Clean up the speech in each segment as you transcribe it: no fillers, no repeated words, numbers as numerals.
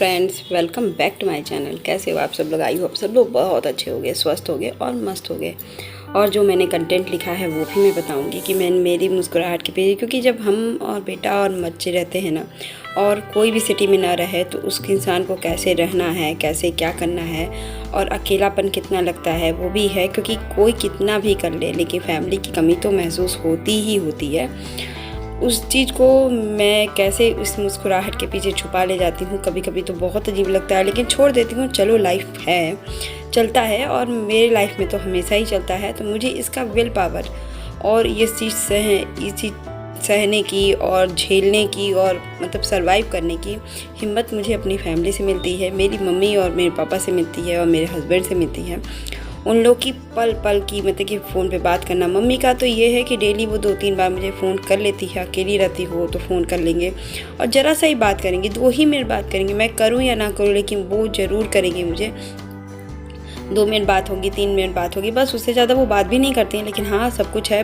Friends, welcome back to my channel. कैसे हो आप सब लोग? आई हो आप सब लोग बहुत अच्छे हो गए, स्वस्थ हो गए और मस्त हो गए। और जो मैंने कंटेंट लिखा है वो भी मैं बताऊंगी कि मेरी मुस्कुराहट के पीछे, क्योंकि जब हम और बेटा और बच्चे रहते हैं ना, और कोई भी सिटी में ना रहे तो उस इंसान को कैसे रहना है, कैसे क्या करना है, और अकेलापन कितना लगता है वो भी है। क्योंकि कोई कितना भी कर ले लेकिन फैमिली की कमी तो महसूस होती ही होती है। उस चीज़ को मैं कैसे उस मुस्कुराहट के पीछे छुपा ले जाती हूँ, कभी कभी तो बहुत अजीब लगता है, लेकिन छोड़ देती हूँ। चलो, लाइफ है, चलता है, और मेरे लाइफ में तो हमेशा ही चलता है। तो मुझे इसका विल पावर और ये चीज़ सहने की और झेलने की और मतलब सरवाइव करने की हिम्मत मुझे अपनी फैमिली से मिलती है। मेरी मम्मी और मेरे पापा से मिलती है और मेरे हस्बैंड से मिलती है। उन लोग की पल पल की मतलब कि फ़ोन पे बात करना। मम्मी का तो ये है कि डेली वो 2-3 बार मुझे फ़ोन कर लेती है। अकेली रहती हो तो फ़ोन कर लेंगे और ज़रा सा ही बात करेंगे, 2 ही मिनट बात करेंगे। मैं करूँ या ना करूँ लेकिन वो ज़रूर करेंगे मुझे। 2 मिनट बात होगी, 3 मिनट बात होगी, बस। उससे ज़्यादा वो बात भी नहीं करती हैं। लेकिन हाँ, सब कुछ है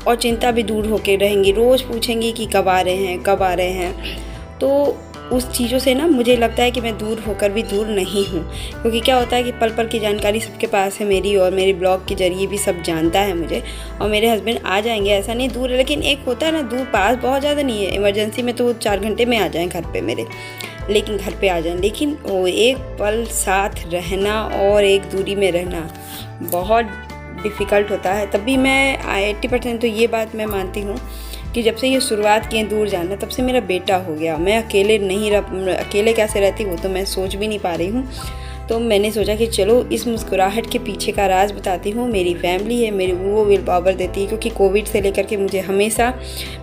और चिंता भी दूर होके रहेंगी। रोज़ पूछेंगी कि कब आ रहे हैं, कब आ रहे हैं। तो उस चीज़ों से ना मुझे लगता है कि मैं दूर होकर भी दूर नहीं हूँ। क्योंकि क्या होता है कि पल पल की जानकारी सबके पास है मेरी, और मेरे ब्लॉग के ज़रिए भी सब जानता है मुझे। और मेरे हस्बैंड आ जाएंगे, ऐसा नहीं दूर है, लेकिन एक होता है ना, दूर पास बहुत ज़्यादा नहीं है। इमरजेंसी में तो वो 4 घंटे में आ जाएँ घर पे मेरे, लेकिन घर पे आ जाएं। लेकिन वो एक पल साथ रहना और एक दूरी में रहना बहुत डिफ़िकल्ट होता है। तब भी मैं 80% तो ये बात मैं मानती हूँ कि जब से ये शुरुआत किए दूर जाना, तब से मेरा बेटा हो गया। मैं अकेले कैसे रहती वो तो मैं सोच भी नहीं पा रही हूँ। तो मैंने सोचा कि चलो इस मुस्कुराहट के पीछे का राज बताती हूँ। मेरी फैमिली है, मेरी वो विल पावर देती है। क्योंकि कोविड से लेकर के मुझे हमेशा,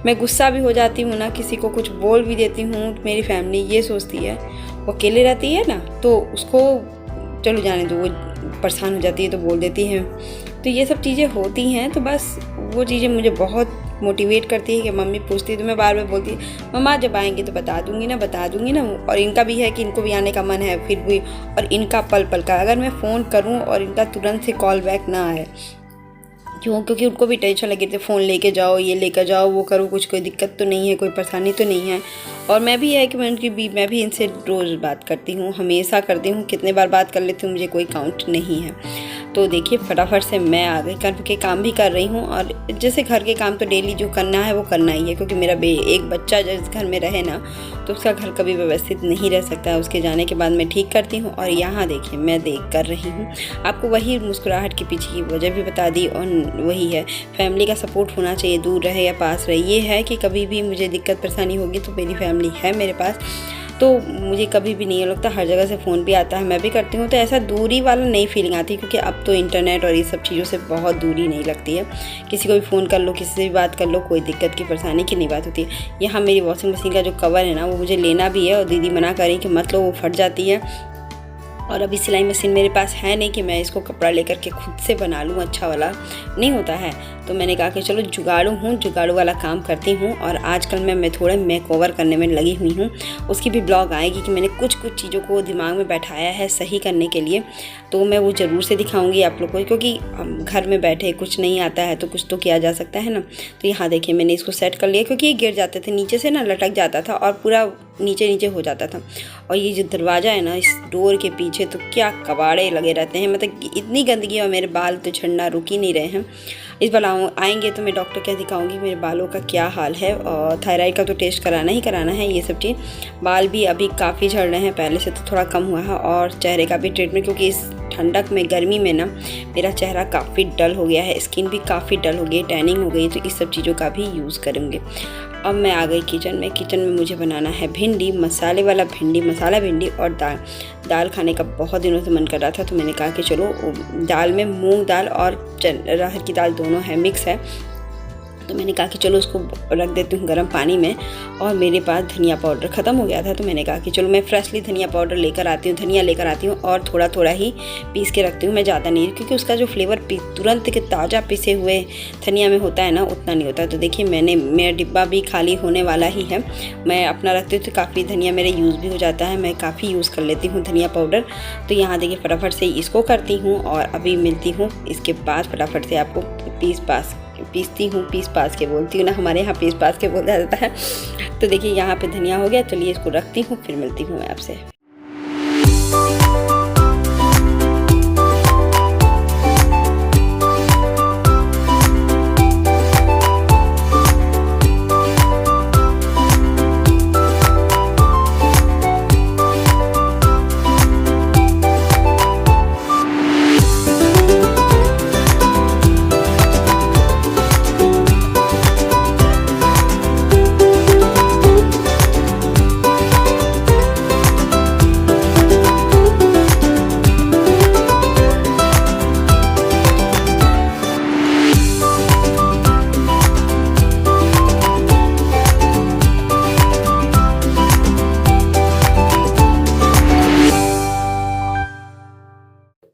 मैं गुस्सा भी हो जाती हूँ ना, किसी को कुछ बोल भी देती हूँ, मेरी फैमिली ये सोचती है वो अकेले रहती है ना, तो उसको चलो जाने दो, वो परेशान हो जाती है तो बोल देती है। तो ये सब चीज़ें होती हैं। तो बस वो चीज़ें मुझे बहुत मोटिवेट करती है कि मम्मी पूछती है तो मैं बार बार बोलती है, मम्मा जब आएंगे तो बता दूंगी ना। और इनका भी है कि इनको भी आने का मन है फिर भी। और इनका पल पल का, अगर मैं फ़ोन करूं और इनका तुरंत से कॉल बैक ना आए, क्यों? क्योंकि उनको भी टेंशन लगी थी, फ़ोन लेके जाओ, ये लेकर जाओ, वो करो, कुछ कोई दिक्कत तो नहीं है, कोई परेशानी तो नहीं है। और मैं भी है कि मैं भी इनसे रोज़ बात करती हूँ, हमेशा करती हूँ। कितने बार बात कर लेती हूँ मुझे कोई काउंट नहीं है। तो देखिए, फटाफट से मैं आ गई। घर के काम भी कर रही हूँ, और जैसे घर के काम तो डेली जो करना है वो करना ही है। क्योंकि मेरा एक बच्चा जिस घर में रहे ना, तो उसका घर कभी व्यवस्थित नहीं रह सकता है। उसके जाने के बाद मैं ठीक करती हूँ। और यहाँ देखिए, मैं कर रही हूँ आपको वही मुस्कुराहट के पीछे की वजह भी बता दी। और वही है, फैमिली का सपोर्ट होना चाहिए, दूर रहे या पास रहे। ये है कि कभी भी मुझे दिक्कत परेशानी होगी तो मेरी फैमिली है मेरे पास, तो मुझे कभी भी नहीं लगता। हर जगह से फ़ोन भी आता है, मैं भी करती हूँ, तो ऐसा दूरी वाला नहीं फीलिंग आती। क्योंकि अब तो इंटरनेट और ये सब चीज़ों से बहुत दूरी नहीं लगती है। किसी को भी फ़ोन कर लो, किसी से भी बात कर लो, कोई दिक्कत की परेशानी की नहीं बात होती है। यहाँ मेरी वॉशिंग मशीन का जो कवर है ना, वो मुझे लेना भी है, और दीदी मना करें कि मत लो, वो फट जाती है। और अभी सिलाई मशीन मेरे पास है नहीं कि मैं इसको कपड़ा लेकर के खुद से बना लूँ, अच्छा वाला नहीं होता है। तो मैंने कहा कि चलो जुगाड़ू वाला काम करती हूँ। और आजकल मैं थोड़ा मेकओवर करने में लगी हुई हूँ। उसकी भी ब्लॉग आएगी कि मैंने कुछ चीज़ों को दिमाग में बैठाया है सही करने के लिए, तो मैं वो ज़रूर से दिखाऊंगी आप लोग को। क्योंकि घर में बैठे कुछ नहीं आता है तो कुछ तो किया जा सकता है ना। तो यहाँ देखिए, मैंने इसको सेट कर लिया। क्योंकि ये गिर जाते थे नीचे से ना, लटक जाता था और पूरा नीचे हो जाता था। और ये जो दरवाज़ा है ना, इस डोर के पीछे तो क्या कबाड़े लगे रहते हैं, मतलब इतनी गंदगी। और मेरे बाल तो झड़ना रुक ही नहीं रहे हैं। इस बार आएंगे तो मैं डॉक्टर क्या दिखाऊंगी मेरे बालों का क्या हाल है। और थायराइड का तो टेस्ट कराना है, ये सब चीज़। बाल भी अभी काफ़ी झड़ रहे हैं, पहले से तो थोड़ा कम हुआ है। और चेहरे का भी ट्रीटमेंट, क्योंकि इस ठंडक में, गर्मी में ना, मेरा चेहरा काफ़ी डल हो गया है, स्किन भी काफ़ी डल हो गई, टैनिंग हो गई। तो इस सब चीज़ों का भी यूज़ करूँगी। अब मैं आ गई किचन में मुझे बनाना है भिंडी, मसाले वाला भिंडी, मसाला भिंडी। और दाल खाने का बहुत दिनों से मन कर रहा था, तो मैंने कहा कि चलो, दाल में मूंग दाल और अरहर की दाल दोनों है, मिक्स है। तो मैंने कहा कि चलो उसको रख देती हूँ गर्म पानी में। और मेरे पास धनिया पाउडर ख़त्म हो गया था, तो मैंने कहा कि चलो मैं फ्रेशली धनिया पाउडर लेकर आती हूँ, धनिया लेकर आती हूँ। और थोड़ा ही पीस के रखती हूँ, मैं ज़्यादा नहीं, क्योंकि उसका जो फ्लेवर तुरंत के ताज़ा पिसे हुए धनिया में होता है ना, उतना नहीं होता। तो देखिए, मेरा डिब्बा भी खाली होने वाला ही है। मैं अपना रखती हूँ तो काफ़ी धनिया मेरे यूज़ भी हो जाता है, मैं काफ़ी यूज़ कर लेती हूँ धनिया पाउडर। तो यहाँ देखिए, फटाफट से इसको करती हूँ और अभी मिलती हूँ इसके बाद। फटाफट से आपको पीस पास के बोलती हूँ ना, हमारे यहाँ पीस पास के बोला जाता है। तो देखिए, यहाँ पे धनिया हो गया। चलिए इसको रखती हूँ, फिर मिलती हूँ मैं आपसे।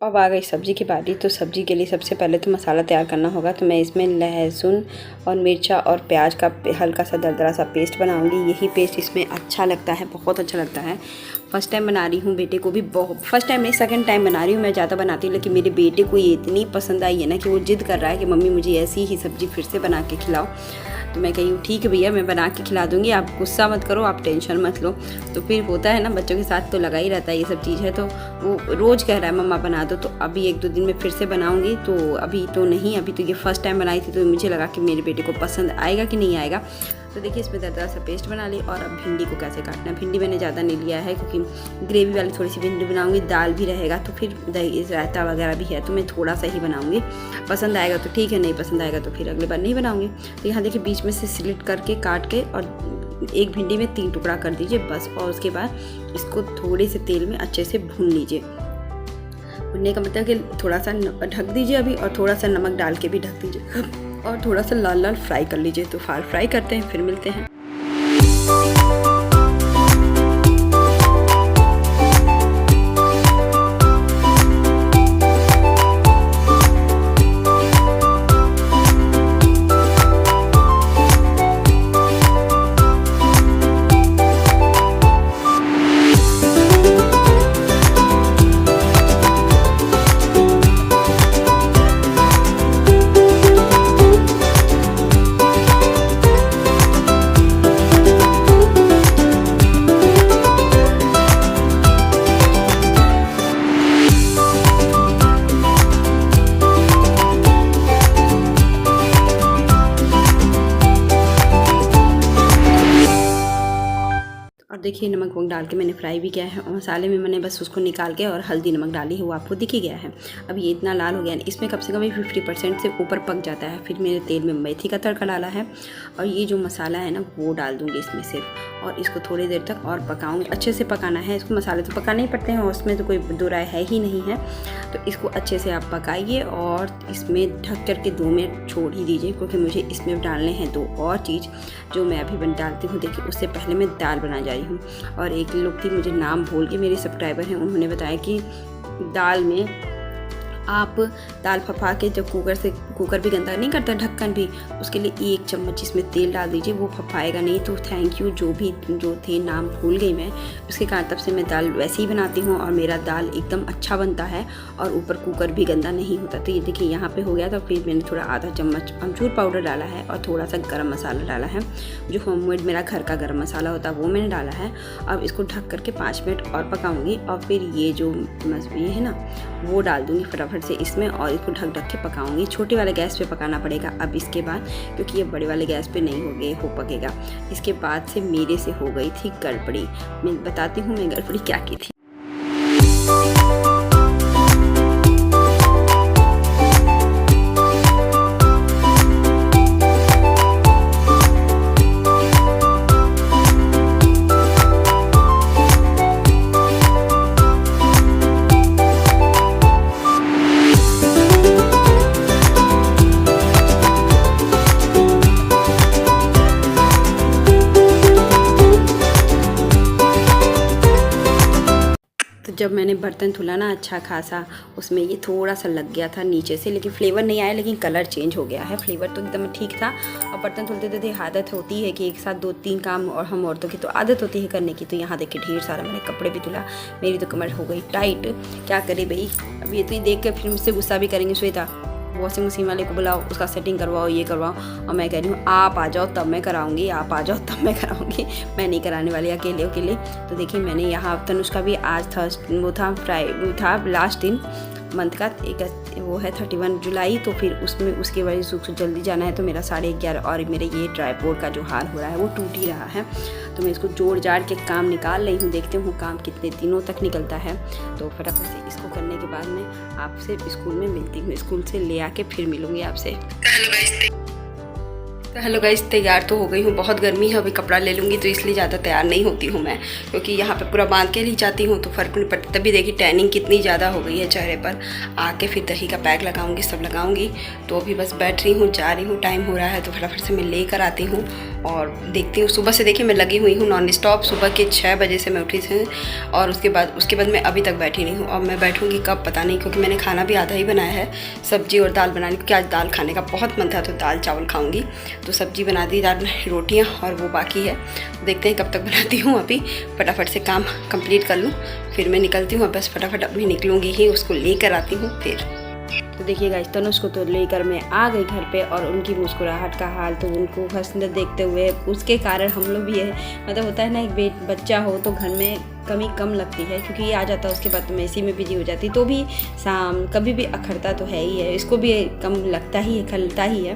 अब आ गई सब्ज़ी की बारी। तो सब्ज़ी के लिए सबसे पहले तो मसाला तैयार करना होगा। तो मैं इसमें लहसुन और मिर्चा और प्याज का हल्का सा दरदरा सा पेस्ट बनाऊंगी। यही पेस्ट इसमें अच्छा लगता है, बहुत अच्छा लगता है। फर्स्ट टाइम बना रही हूँ, बेटे को भी बहुत, फर्स्ट टाइम नहीं सेकंड टाइम बना रही हूँ। मैं ज़्यादा बनाती हूँ, लेकिन मेरे बेटे को ये इतनी पसंद आई है ना कि वो जिद कर रहा है कि मम्मी मुझे ऐसी ही सब्ज़ी फिर से बना के खिलाओ। तो मैं कही ठीक है भैया, मैं बना के खिला दूँगी, आप गुस्सा मत करो, आप टेंशन मत लो। तो फिर होता है ना, बच्चों के साथ तो लगा ही रहता है ये सब चीज़ है। तो वो रोज़ कह रहा है मम्मा बना दो। तो अभी 1-2 दिन में फिर से बनाऊँगी। तो अभी तो नहीं, अभी तो ये फर्स्ट टाइम बनाई थी, तो मुझे लगा कि मेरे बेटे को पसंद आएगा कि नहीं आएगा। तो देखिए इसमें दरदरा सा पेस्ट बना ली। और अब भिंडी को कैसे काटना है। भिंडी मैंने ज़्यादा नहीं लिया है, क्योंकि ग्रेवी वाली थोड़ी सी भिंडी बनाऊंगी, दाल भी रहेगा, तो फिर दही रायता वगैरह भी है, तो मैं थोड़ा सा ही बनाऊंगी। पसंद आएगा तो ठीक है, नहीं पसंद आएगा तो फिर अगले बार नहीं बनाऊंगी। तो यहाँ देखिए बीच में से स्लिट करके काट के और एक भिंडी में 3 टुकड़ा कर दीजिए बस। और उसके बाद इसको थोड़े से तेल में अच्छे से भून लीजिए। भुनने का मतलब कि थोड़ा सा ढक दीजिए अभी, और थोड़ा सा नमक डाल के भी ढक दीजिए, और थोड़ा सा लाल लाल फ्राई कर लीजिए। तो फ्राई करते हैं, फिर मिलते हैं। देखिए नमक वमक डाल के मैंने फ्राई भी किया है, और मसाले में मैंने बस उसको निकाल के और हल्दी नमक डाली है, वो आपको दिख ही गया है। अब ये इतना लाल हो गया है, इसमें कम से कम 50% से ऊपर पक जाता है। फिर मैंने तेल में मेथी का तड़का डाला है, और ये जो मसाला है ना वो डाल दूँगी इसमें सिर्फ, और इसको थोड़ी देर तक और पकाऊँगी। अच्छे से पकाना है इसको, मसाले तो पकाने ही पड़ते हैं, उसमें तो कोई दो राय है ही नहीं है। तो इसको अच्छे से आप पकाइए, और इसमें ढक कर के 2 मिनट छोड़ ही दीजिए, क्योंकि मुझे इसमें डालने हैं 2 और चीज़ जो मैं अभी डालती हूँ। देखिए उससे पहले मैं दाल बना जा रही हूँ। और एक लोग थी, मुझे नाम भूल के, मेरे सब्सक्राइबर हैं, उन्होंने बताया कि दाल में आप दाल फपा के, जब कुकर भी गंदा नहीं करता ढक्कन भी, उसके लिए 1 चम्मच इसमें तेल डाल दीजिए, वो फपाएगा नहीं। तो थैंक यू, जो थे नाम भूल गई मैं, उसके कारण तब से मैं दाल वैसे ही बनाती हूँ, और मेरा दाल एकदम अच्छा बनता है, और ऊपर कुकर भी गंदा नहीं होता। तो ये देखिए यहाँ पे हो गया। तो फिर मैंने थोड़ा आधा चम्मच अमचूर पाउडर डाला है, और थोड़ा सा गरम मसाला डाला है, जो होममेड मेरा घर का गरम मसाला होता है वो मैंने डाला है। अब इसको ढक करके 5 मिनट और पकाऊंगी, और फिर ये जो ये है ना वो डाल दूँगी फटाफट से इसमें, और इसको ढक के पकाऊंगी। छोटे वाले गैस पे पकाना पड़ेगा अब इसके बाद, क्योंकि ये बड़े वाले गैस पे नहीं हो पकेगा। इसके बाद से मेरे से हो गई थी गड़बड़ी। मैं बताती हूँ मैं गड़बड़ी क्या की थी। जब मैंने बर्तन धुला ना अच्छा खासा, उसमें ये थोड़ा सा लग गया था नीचे से, लेकिन फ्लेवर नहीं आया, लेकिन कलर चेंज हो गया है। फ्लेवर तो एकदम ठीक था। और बर्तन धुलते धुलते आदत होती है कि एक साथ 2-3 काम, और हम औरतों की तो आदत होती है करने की। तो यहाँ देखिए ढेर सारा मैंने कपड़े भी धुला। मेरी तो कमर हो गई टाइट, क्या करे भाई। अब ये तो देख कर फिर मुझसे गुस्सा भी करेंगे, श्वेता वॉशिंग मशीन वाले को बुलाओ, उसका सेटिंग करवाओ, ये करवाओ। और मैं कह रही हूँ आप आ जाओ तब मैं कराऊंगी, आप आ जाओ तब मैं कराऊंगी, मैं नहीं कराने वाली अकेले। तो देखिए मैंने यहाँ तनुष का भी आज था, वो था लास्ट दिन मंथ का, एक वो है 31 जुलाई। तो फिर उसमें उसके वजह से जल्दी जाना है, तो मेरा 11:30, और मेरे ये ट्राइपॉड का जो हाल हो रहा है वो टूट ही रहा है। तो मैं इसको जोड़ जाड़ के काम निकाल रही हूँ, देखते हूँ काम कितने दिनों तक निकलता है। तो फटाफट से इसको करने के बाद मैं आपसे स्कूल में मिलती हूँ, स्कूल से ले आके फिर मिलूँगी आपसे। तो हेलो गाइस, तैयार तो हो गई हूँ। बहुत गर्मी है, अभी कपड़ा ले लूँगी तो इसलिए ज़्यादा तैयार नहीं होती हूँ मैं, क्योंकि यहाँ पे पूरा बांध के ही जाती हूँ तो फ़र्क नहीं पड़ता। तभी देखिए टैनिंग कितनी ज़्यादा हो गई है चेहरे पर। आके फिर दही का पैक लगाऊंगी, सब लगाऊंगी। तो अभी बस बैठ रही हूँ, जा रही हूँ, टाइम हो रहा है तो फटाफट से मैं लेकर आती हूँ और देखती हूँ। सुबह से देखिए मैं लगी हुई हूँ नॉन स्टॉप। सुबह के 6 बजे से मैं उठी थी और उसके बाद मैं अभी तक बैठी नहीं हूँ। और मैं बैठूँगी कब पता नहीं, क्योंकि मैंने खाना भी आधा ही बनाया है, सब्जी और दाल बनानी, क्योंकि आज दाल खाने का बहुत मन था तो दाल चावल खाऊंगी। तो सब्जी बना दी, दाल रोटियां और वो बाकी है। देखते हैं कब तक बनाती हूँ। अभी फटाफट से काम कंप्लीट कर लूँ फिर मैं निकलती हूँ। बस फटाफट अभी निकलूँगी ही, उसको लेकर आती हूँ फिर। तो देखिए गाइस, तनुष को तो लेकर मैं आ गई घर पे और उनकी मुस्कुराहट का हाल तो उनको हंसते देखते हुए, उसके कारण हम लोग भी है, मतलब होता है ना, एक बच्चा हो तो घर में कमी कम लगती है, क्योंकि ये आ जाता है उसके बाद तो मैं इसी में बिजी हो जाती। तो भी शाम कभी भी अखरता तो है ही है, इसको भी कम लगता ही है, खलता ही है।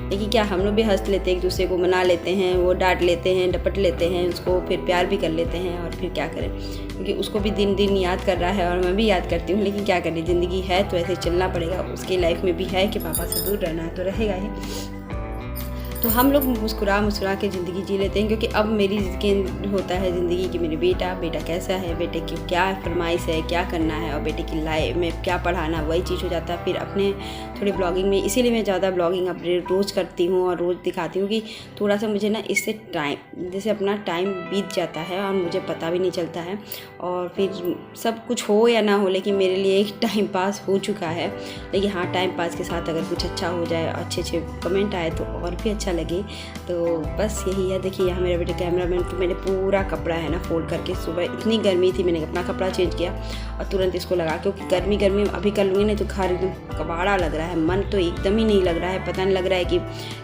लेकिन क्या हम लोग भी हंस लेते हैं, एक दूसरे को मना लेते हैं, वो डांट लेते हैं, डपट लेते हैं उसको, फिर प्यार भी कर लेते हैं। और फिर क्या करें, क्योंकि उसको भी दिन दिन याद कर रहा है और मैं भी याद करती हूँ। लेकिन क्या करें, ज़िंदगी है तो ऐसे चलना पड़ेगा। उसकी लाइफ में भी है कि पापा से दूर रहना है तो रहेगा ही। तो हम लोग मुस्कुरा के ज़िंदगी जी लेते हैं, क्योंकि अब मेरी होता है ज़िंदगी कि मेरे बेटा कैसा है, बेटे की क्या फरमाइश है, क्या करना है, और बेटे की लाइफ में क्या पढ़ाना, वही चीज़ हो जाता है। फिर अपने थोड़ी ब्लॉगिंग में, इसीलिए मैं ज़्यादा ब्लॉगिंग अब रोज़ करती हूँ और रोज़ दिखाती हूँ कि थोड़ा सा मुझे ना इससे टाइम, जैसे अपना टाइम बीत जाता है और मुझे पता भी नहीं चलता है। और फिर सब कुछ हो या ना हो, लेकिन मेरे लिए एक टाइम पास हो चुका है। लेकिन हाँ, टाइम पास के साथ अगर कुछ अच्छा हो जाए, अच्छे कमेंट आए तो और भी अच्छा लगे। तो बस यही है। देखिए यहाँ मेरा बेटा कैमरामैन, तो मैंने पूरा कपड़ा है ना फोल्ड करके, सुबह इतनी गर्मी थी मैंने अपना कपड़ा चेंज किया और तुरंत इसको लगा, क्योंकि गर्मी में अभी कर लूँगी नहीं तो घर एकदम कबाड़ा लग रहा है, मन तो एकदम ही नहीं लग रहा है। पता नहीं लग रहा है कि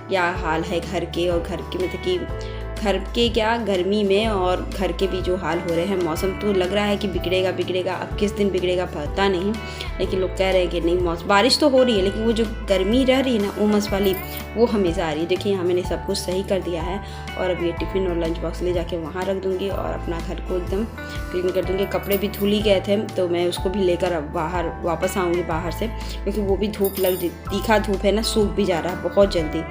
क्या हाल है घर के, और घर के मतलब कि घर के क्या, गर्मी में और घर के भी जो हाल हो रहे हैं। मौसम तो लग रहा है कि बिगड़ेगा, अब किस दिन बिगड़ेगा पता नहीं। लेकिन लोग कह रहे हैं कि नहीं, मौसम बारिश तो हो रही है, लेकिन वो जो गर्मी रह रही है ना, उमस वाली, वो हमेशा आ रही है। देखिए यहाँ मैंने सब कुछ सही कर दिया है और अब ये टिफ़िन और लंच बॉक्स ले जाके वहाँ रख दूँगी और अपना घर को एकदम क्लीन कर दूँगी। कपड़े भी धुल ही गए थे तो मैं उसको भी लेकर अब बाहर वापस आऊँगी बाहर से, क्योंकि वो भी धूप तीखा धूप है ना, सूख भी जा रहा है बहुत जल्दी।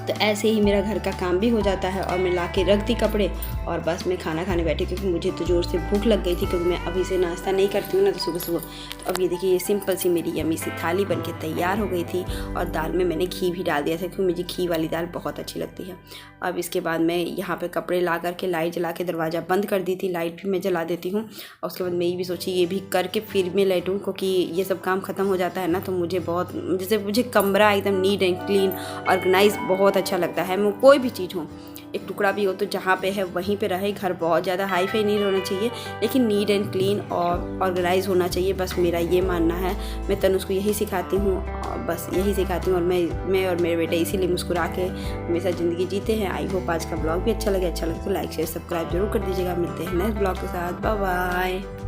तो ऐसे ही मेरा घर का काम भी हो जाता है और मैं ला के रख दी कपड़े और बस मैं खाना खाने बैठी, क्योंकि मुझे तो ज़ोर से भूख लग गई थी, क्योंकि मैं अभी से नाश्ता नहीं करती हूँ ना तो सुबह। तो अब ये देखिए, ये सिंपल सी मेरी यम्मी सी थाली बनके तैयार हो गई थी और दाल में मैंने घी भी डाल दिया था, क्योंकि मुझे घी वाली दाल बहुत अच्छी लगती है। अब इसके बाद मैं यहाँ पर कपड़े ला करके लाइट जला के दरवाज़ा बंद कर दी थी, लाइट भी मैं जला देती हूँ। और उसके बाद मैं ये भी सोची ये भी करके फिर मैं लेटूँ, क्योंकि ये सब काम ख़त्म हो जाता है ना तो मुझे बहुत, जैसे मुझे कमरा एकदम नीट एंड क्लीन ऑर्गेनाइज बहुत अच्छा लगता है। मैं कोई भी चीज़ हो, एक टुकड़ा भी हो तो जहाँ पे है वहीं पे रहे। घर बहुत ज़्यादा हाई फाई नहीं होना चाहिए, लेकिन नीट एंड क्लीन और ऑर्गेनाइज होना चाहिए, बस मेरा ये मानना है। मैं तनुष को यही सिखाती हूँ और बस यही सिखाती हूँ। और मैं और मेरे बेटे इसीलिए मुस्कुरा के हमेशा ज़िंदगी जीते हैं। आई होप आज का ब्लॉग भी अच्छा लगे तो लाइक शेयर सब्सक्राइब जरूर कर दीजिएगा। मिलते हैं नेक्स्ट ब्लॉग के साथ, बाय बाय।